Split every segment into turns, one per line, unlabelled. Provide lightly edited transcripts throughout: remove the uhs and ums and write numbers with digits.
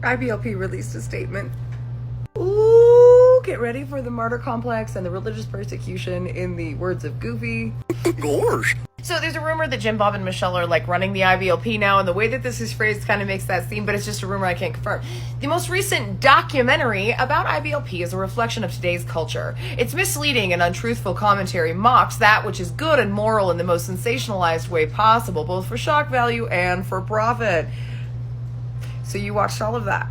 IBLP released a statement. Ooh, get ready for the martyr complex and the religious persecution, in the words of Goofy.
Gosh.
So there's a rumor that Jim, Bob, and Michelle are like running the IBLP now, and the way that this is phrased kind of makes that seem, but it's just a rumor, I can't confirm. The most recent documentary about IBLP is a reflection of today's culture. Its misleading and untruthful commentary mocks that which is good and moral in the most sensationalized way possible, both for shock value and for profit. So you watched all of that.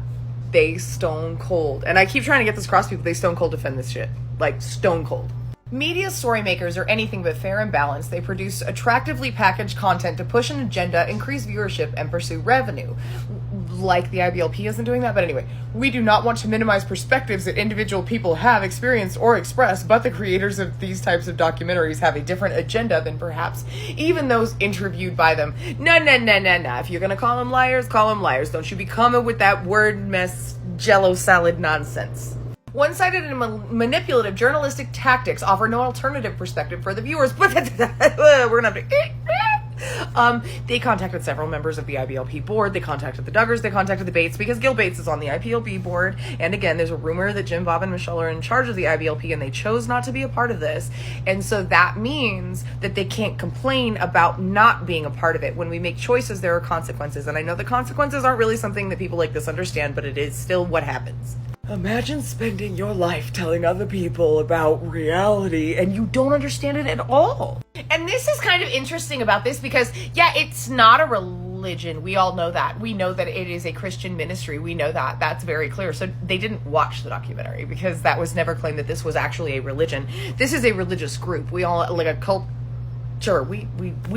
They stone cold. And I keep trying to get this across to people, they stone cold defend this shit. Like, stone cold. Media story makers are anything but fair and balanced. They produce attractively packaged content to push an agenda, increase viewership, and pursue revenue. Like the IBLP isn't doing that, but anyway. We do not want to minimize perspectives that individual people have experienced or expressed, but the creators of these types of documentaries have a different agenda than perhaps even those interviewed by them. No. If you're gonna call them liars, call them liars. Don't you be coming with that word mess, jello salad nonsense. One-sided and manipulative journalistic tactics offer no alternative perspective for the viewers. But we're gonna have to. They contacted several members of the IBLP board. They contacted the Duggars. They contacted the Bates, because Gil Bates is on the IBLP board. And again, there's a rumor that Jim, Bob, and Michelle are in charge of the IBLP, and they chose not to be a part of this. And so that means that they can't complain about not being a part of it. When we make choices, there are consequences. And I know the consequences aren't really something that people like this understand, but it is still what happens. Imagine spending your life telling other people about reality and you don't understand it at all. And this is kind of interesting about this because, yeah, it's not a religion. We all know that. We know that it is a Christian ministry. We know that. That's very clear. So they didn't watch the documentary because that was never claimed that this was actually a religion. This is a religious group. We all, like a cult. Sure, we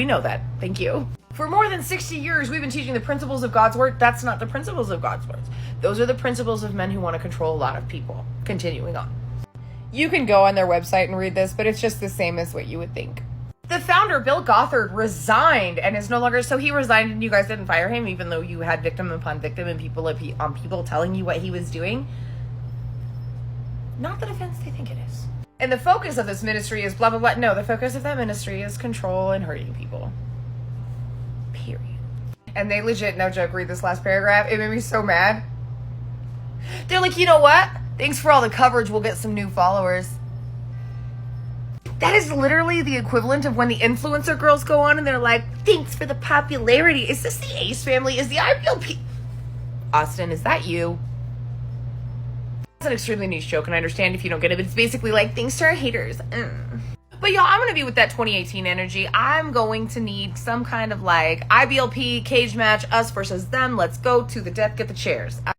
know that. Thank you. For more than 60 years, we've been teaching the principles of God's word. That's not the principles of God's words. Those are the principles of men who want to control a lot of people. Continuing on. You can go on their website and read this, but it's just the same as what you would think. The founder, Bill Gothard, resigned and is no longer... So he resigned and you guys didn't fire him, even though you had victim upon victim and people telling you what he was doing. Not the defense they think it is. And the focus of this ministry is blah, blah, blah. No, the focus of that ministry is control and hurting people. Period. And they legit, no joke, read this last paragraph. It made me so mad. They're like, you know what? Thanks for all the coverage. We'll get some new followers. That is literally the equivalent of when the influencer girls go on and they're like, thanks for the popularity. Is this the Ace family? Is the IBLP? Austin, is that you? It's an extremely niche joke, and I understand if you don't get it, but it's basically like, thanks to our haters. But y'all, I'm going to be with that 2018 energy. I'm going to need some kind of like IBLP cage match, us versus them. Let's go to the death, get the chairs.